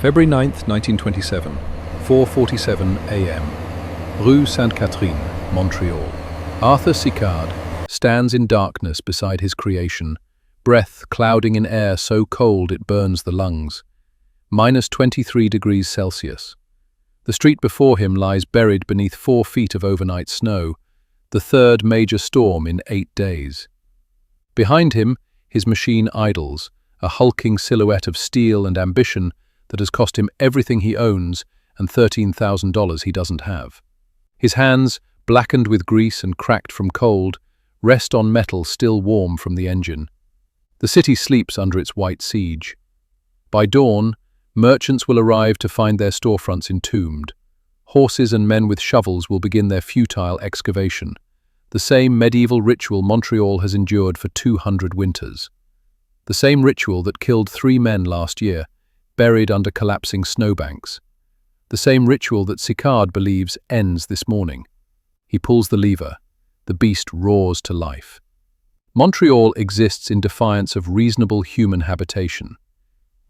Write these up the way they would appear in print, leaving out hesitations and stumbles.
February 9th, 1927, 4:47 a.m. Rue Sainte-Catherine, Montreal. Arthur Sicard stands in darkness beside his creation, breath clouding in air so cold it burns the lungs. -23 degrees Celsius. The street before him lies buried beneath 4 feet of overnight snow, the third major storm in 8 days. Behind him, his machine idles, a hulking silhouette of steel and ambition that has cost him everything he owns and $13,000 he doesn't have. His hands, blackened with grease and cracked from cold, rest on metal still warm from the engine. The city sleeps under its white siege. By dawn, merchants will arrive to find their storefronts entombed. Horses and men with shovels will begin their futile excavation, the same medieval ritual Montreal has endured for 200 winters. The same ritual that killed 3 men last year, buried under collapsing snowbanks. The same ritual that Sicard believes ends this morning. He pulls the lever. The beast roars to life. Montreal exists in defiance of reasonable human habitation.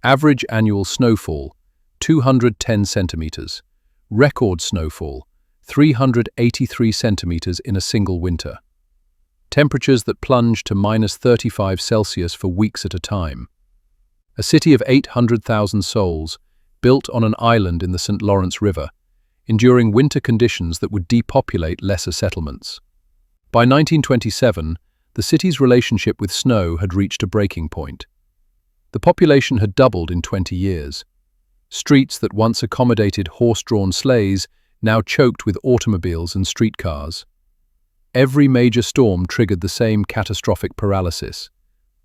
Average annual snowfall, 210 centimeters. Record snowfall, 383 centimeters in a single winter. Temperatures that plunge to -35 Celsius for weeks at a time. A city of 800,000 souls, built on an island in the St. Lawrence River, enduring winter conditions that would depopulate lesser settlements. By 1927, the city's relationship with snow had reached a breaking point. The population had doubled in 20 years. Streets that once accommodated horse-drawn sleighs now choked with automobiles and streetcars. Every major storm triggered the same catastrophic paralysis.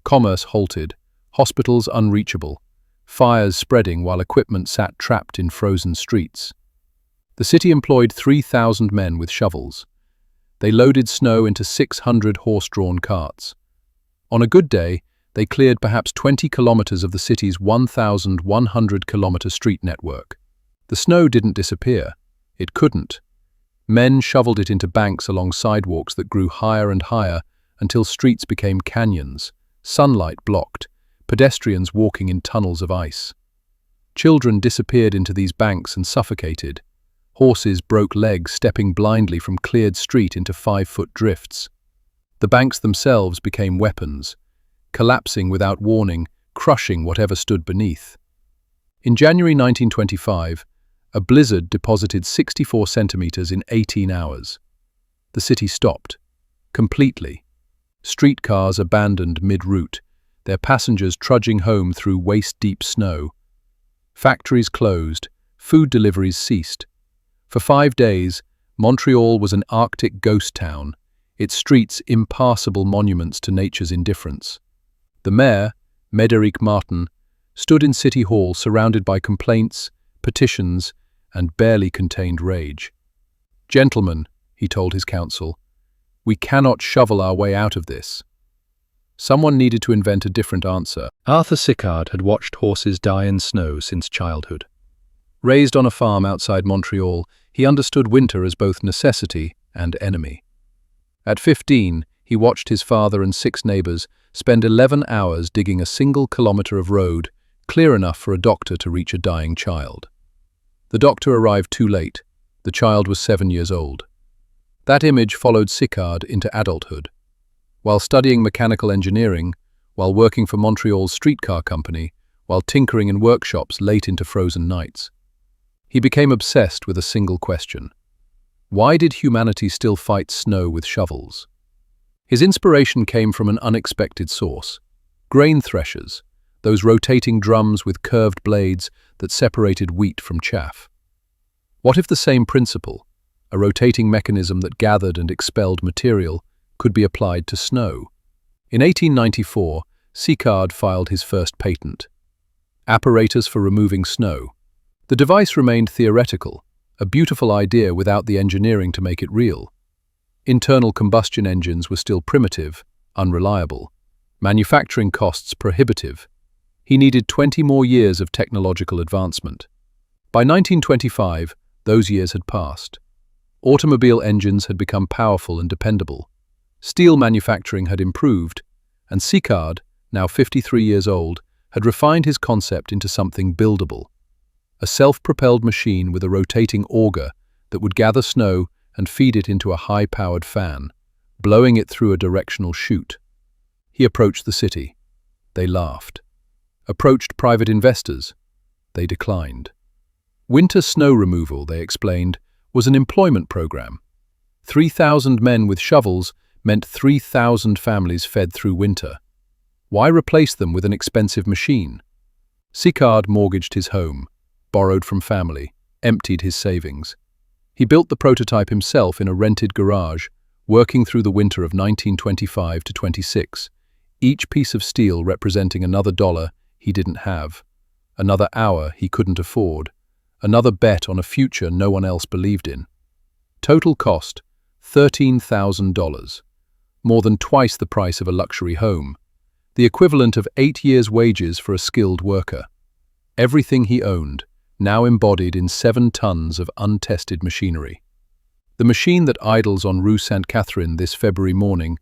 Commerce halted, hospitals unreachable, fires spreading while equipment sat trapped in frozen streets. The city employed 3,000 men with shovels. They loaded snow into 600 horse-drawn carts. On a good day, they cleared perhaps 20 kilometers of the city's 1,100-kilometer street network. The snow didn't disappear. It couldn't. Men shoveled it into banks along sidewalks that grew higher and higher until streets became canyons, sunlight blocked, pedestrians walking in tunnels of ice. Children disappeared into these banks and suffocated. Horses broke legs stepping blindly from cleared street into 5-foot drifts. The banks themselves became weapons, collapsing without warning, crushing whatever stood beneath. In January 1925, a blizzard deposited 64 centimeters in 18 hours. The city stopped. Completely. Streetcars abandoned mid-route, their passengers trudging home through waist-deep snow. Factories closed, food deliveries ceased. For 5 days, Montreal was an Arctic ghost town, its streets impassable monuments to nature's indifference. The mayor, Médéric Martin, stood in City Hall surrounded by complaints, petitions, and barely contained rage. "Gentlemen," he told his council, "we cannot shovel our way out of this." Someone needed to invent a different answer. Arthur Sicard had watched horses die in snow since childhood. Raised on a farm outside Montreal, he understood winter as both necessity and enemy. At 15, he watched his father and 6 neighbors spend 11 hours digging a single kilometer of road, clear enough for a doctor to reach a dying child. The doctor arrived too late. The child was 7 years old. That image followed Sicard into adulthood. While studying mechanical engineering, while working for Montreal's streetcar company, while tinkering in workshops late into frozen nights, he became obsessed with a single question. Why did humanity still fight snow with shovels? His inspiration came from an unexpected source. Grain threshers, those rotating drums with curved blades that separated wheat from chaff. What if the same principle, a rotating mechanism that gathered and expelled material, could be applied to snow? In 1894, Sicard filed his first patent. Apparatus for removing snow. The device remained theoretical, a beautiful idea without the engineering to make it real. Internal combustion engines were still primitive, unreliable. Manufacturing costs prohibitive. He needed 20 more years of technological advancement. By 1925, those years had passed. Automobile engines had become powerful and dependable. Steel manufacturing had improved, and Sicard, now 53 years old, had refined his concept into something buildable. a self-propelled machine with a rotating auger that would gather snow and feed it into a high-powered fan, blowing it through a directional chute. He approached the city. They laughed. Approached private investors. They declined. Winter snow removal, they explained, was an employment program. 3,000 men with shovels meant 3,000 families fed through winter. Why replace them with an expensive machine? Sicard mortgaged his home, borrowed from family, emptied his savings. He built the prototype himself in a rented garage, working through the winter of 1925 to 26, each piece of steel representing another dollar he didn't have, another hour he couldn't afford, another bet on a future no one else believed in. Total cost, $13,000, more than twice the price of a luxury home, the equivalent of 8 years' wages for a skilled worker. Everything he owned, now embodied in 7 tons of untested machinery. The machine that idles on Rue Sainte-Catherine this February morning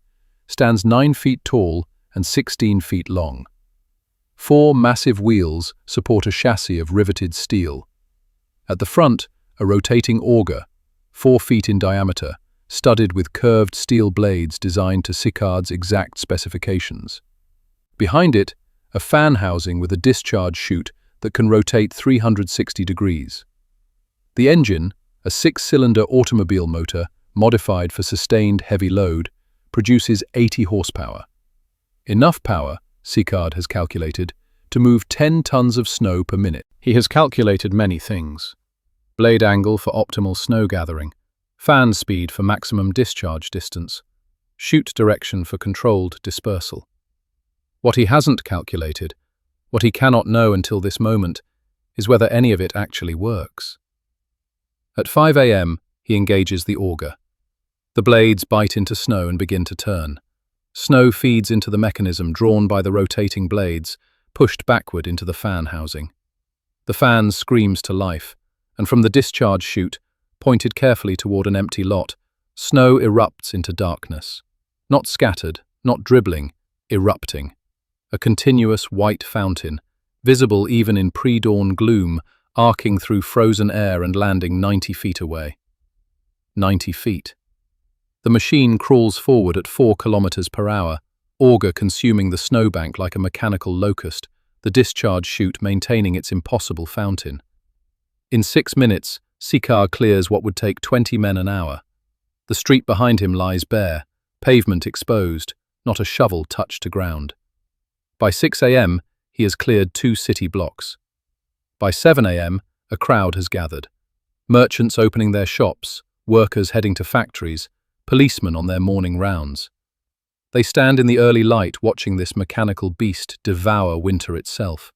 stands 9 feet tall and 16 feet long. 4 massive wheels support a chassis of riveted steel. At the front, a rotating auger, 4 feet in diameter, studded with curved steel blades designed to Sicard's exact specifications. Behind it, a fan housing with a discharge chute that can rotate 360 degrees. The engine, a 6-cylinder automobile motor modified for sustained heavy load, produces 80 horsepower. Enough power, Sicard has calculated, to move 10 tons of snow per minute. He has calculated many things. Blade angle for optimal snow gathering, fan speed for maximum discharge distance, chute direction for controlled dispersal. What he hasn't calculated, what he cannot know until this moment, is whether any of it actually works. At 5 a.m., he engages the auger. The blades bite into snow and begin to turn. Snow feeds into the mechanism drawn by the rotating blades, pushed backward into the fan housing. The fan screams to life, and from the discharge chute, pointed carefully toward an empty lot, snow erupts into darkness. Not scattered, not dribbling, erupting. A continuous white fountain, visible even in pre-dawn gloom, arcing through frozen air and landing 90 feet away. 90 feet. The machine crawls forward at 4 kilometers per hour, auger consuming the snowbank like a mechanical locust, the discharge chute maintaining its impossible fountain. In 6 minutes, Sicard clears what would take 20 men an hour. The street behind him lies bare, pavement exposed, not a shovel touched to ground. By 6 a.m., he has cleared 2 city blocks. By 7 a.m., a crowd has gathered. Merchants opening their shops, workers heading to factories, policemen on their morning rounds. They stand in the early light watching this mechanical beast devour winter itself.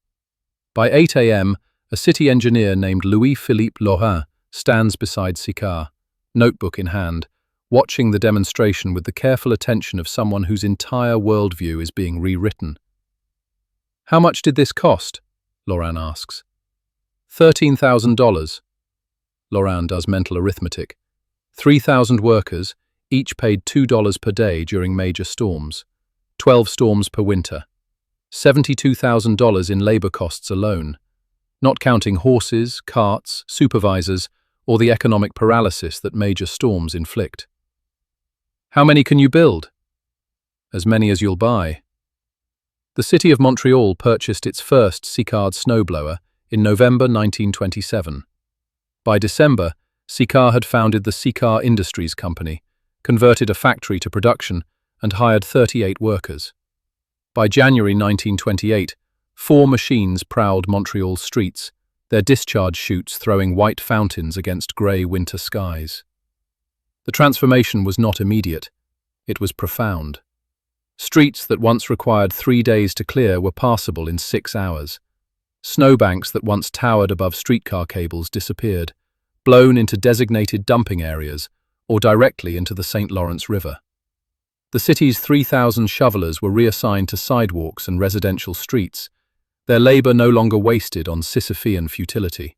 By 8 a.m., a city engineer named Louis-Philippe Laurin stands beside Sicard, notebook in hand, watching the demonstration with the careful attention of someone whose entire worldview is being rewritten. "How much did this cost?" Laurin asks. $13,000. Laurin does mental arithmetic. 3,000 workers, each paid $2 per day during major storms. 12 storms per winter. $72,000 in labor costs alone, not counting horses, carts, supervisors, or the economic paralysis that major storms inflict. "How many can you build?" "As many as you'll buy." The city of Montreal purchased its first Sicard Snowblower in November 1927. By December, Sicard had founded the Sicard Industries Company, converted a factory to production, and hired 38 workers. By January 1928, 4 machines prowled Montreal's streets, their discharge chutes throwing white fountains against grey winter skies. The transformation was not immediate. It was profound. Streets that once required 3 days to clear were passable in 6 hours. Snowbanks that once towered above streetcar cables disappeared, blown into designated dumping areas or directly into the St. Lawrence River. The city's 3,000 shovelers were reassigned to sidewalks and residential streets, their labor no longer wasted on Sisyphean futility.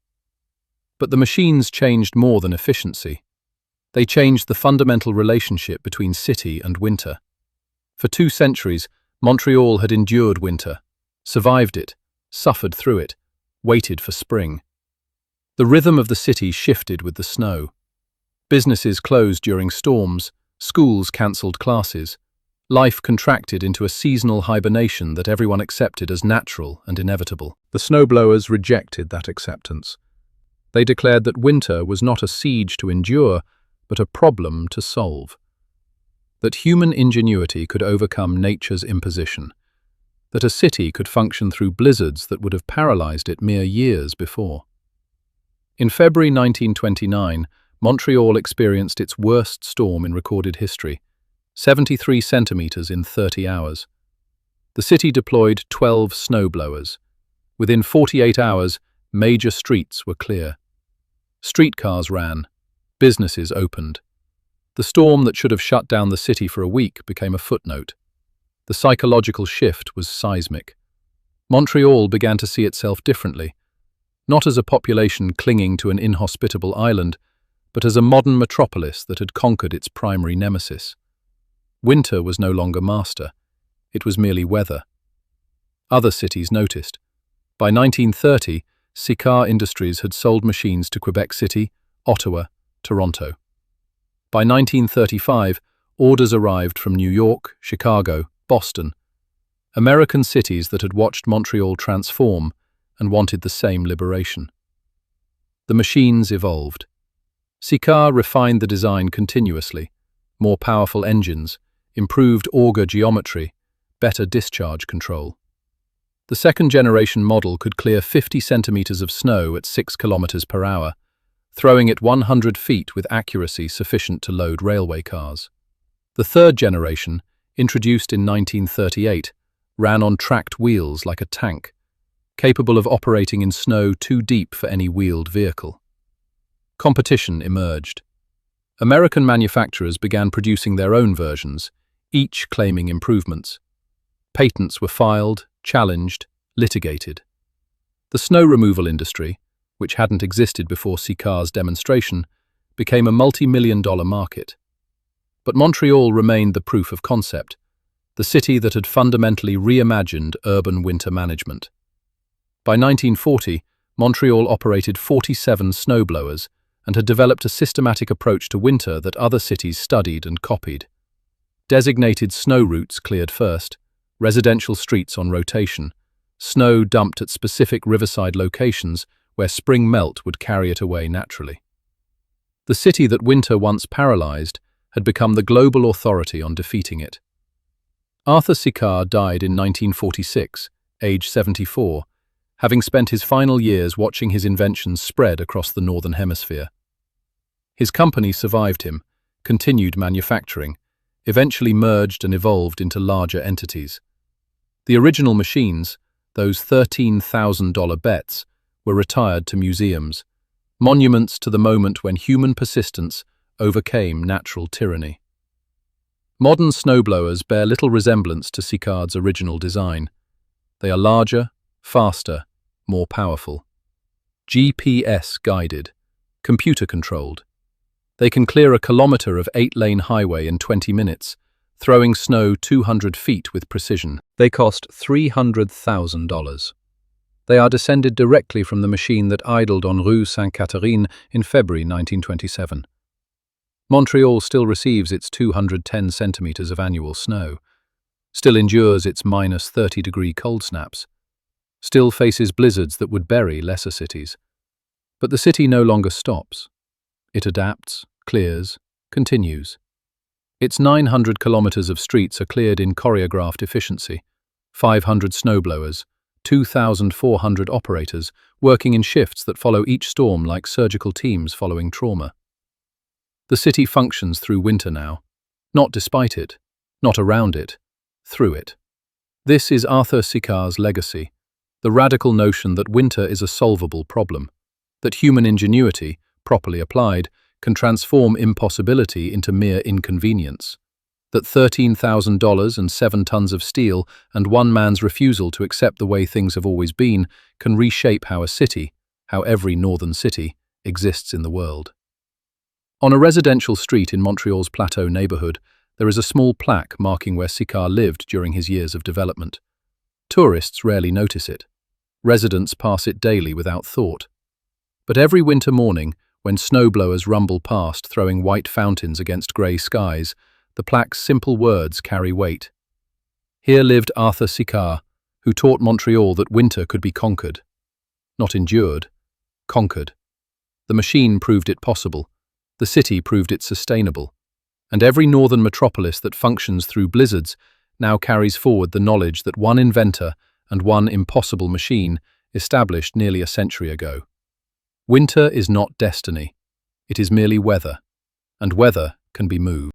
But the machines changed more than efficiency. They changed the fundamental relationship between city and winter. For 2 centuries, Montreal had endured winter, survived it, suffered through it, waited for spring. The rhythm of the city shifted with the snow. Businesses closed during storms, schools cancelled classes. Life contracted into a seasonal hibernation that everyone accepted as natural and inevitable. The snowblowers rejected that acceptance. They declared that winter was not a siege to endure, but a problem to solve. That human ingenuity could overcome nature's imposition. That a city could function through blizzards that would have paralyzed it mere years before. In February 1929, Montreal experienced its worst storm in recorded history, 73 centimeters in 30 hours. The city deployed 12 snowblowers. Within 48 hours, major streets were clear. Streetcars ran. Businesses opened. The storm that should have shut down the city for a week became a footnote. The psychological shift was seismic. Montreal began to see itself differently, not as a population clinging to an inhospitable island, but as a modern metropolis that had conquered its primary nemesis. Winter was no longer master. It was merely weather. Other cities noticed. By 1930, Sicard Industries had sold machines to Quebec City, Ottawa, Toronto. By 1935, orders arrived from New York, Chicago, Boston, American cities that had watched Montreal transform and wanted the same liberation. The machines evolved. Sicard refined the design continuously. More powerful engines, improved auger geometry, better discharge control. The second-generation model could clear 50 centimeters of snow at 6 kilometers per hour, throwing it 100 feet with accuracy sufficient to load railway cars. The third generation, introduced in 1938, ran on tracked wheels like a tank, capable of operating in snow too deep for any wheeled vehicle. Competition emerged. American manufacturers began producing their own versions, each claiming improvements. Patents were filed, challenged, litigated. The snow removal industry, which hadn't existed before Sicard's demonstration, became a multi-million-dollar market. But Montreal remained the proof of concept, the city that had fundamentally reimagined urban winter management. By 1940, Montreal operated 47 snowblowers and had developed a systematic approach to winter that other cities studied and copied. Designated snow routes cleared first, residential streets on rotation, snow dumped at specific riverside locations where spring melt would carry it away naturally. The city that winter once paralyzed had become the global authority on defeating it. Arthur Sicard died in 1946, age 74, having spent his final years watching his inventions spread across the Northern Hemisphere. His company survived him, continued manufacturing, eventually merged and evolved into larger entities. The original machines, those $13,000 bets, were retired to museums, monuments to the moment when human persistence overcame natural tyranny. Modern snowblowers bear little resemblance to Sicard's original design. They are larger, faster, more powerful. GPS-guided, computer-controlled. They can clear a kilometer of 8-lane highway in 20 minutes, throwing snow 200 feet with precision. They cost $300,000. They are descended directly from the machine that idled on Rue Sainte-Catherine in February 1927. Montreal still receives its 210 centimeters of annual snow, still endures its minus 30-degree cold snaps, still faces blizzards that would bury lesser cities. But the city no longer stops. It adapts, clears, continues. Its 900 kilometers of streets are cleared in choreographed efficiency, 500 snowblowers, 2,400 operators working in shifts that follow each storm like surgical teams following trauma. The city functions through winter now, not despite it, not around it, through it. This is Arthur Sicard's legacy, the radical notion that winter is a solvable problem, that human ingenuity, properly applied, can transform impossibility into mere inconvenience, that $13,000 and 7 tons of steel and one man's refusal to accept the way things have always been can reshape how a city, how every northern city, exists in the world. On a residential street in Montreal's Plateau neighborhood, there is a small plaque marking where Sicard lived during his years of development. Tourists rarely notice it. Residents pass it daily without thought. But every winter morning, when snowblowers rumble past, throwing white fountains against grey skies, the plaque's simple words carry weight. Here lived Arthur Sicard, who taught Montreal that winter could be conquered. Not endured, conquered. The machine proved it possible. The city proved it sustainable. And every northern metropolis that functions through blizzards now carries forward the knowledge that one inventor and one impossible machine established nearly a century ago. Winter is not destiny. It is merely weather, and weather can be moved.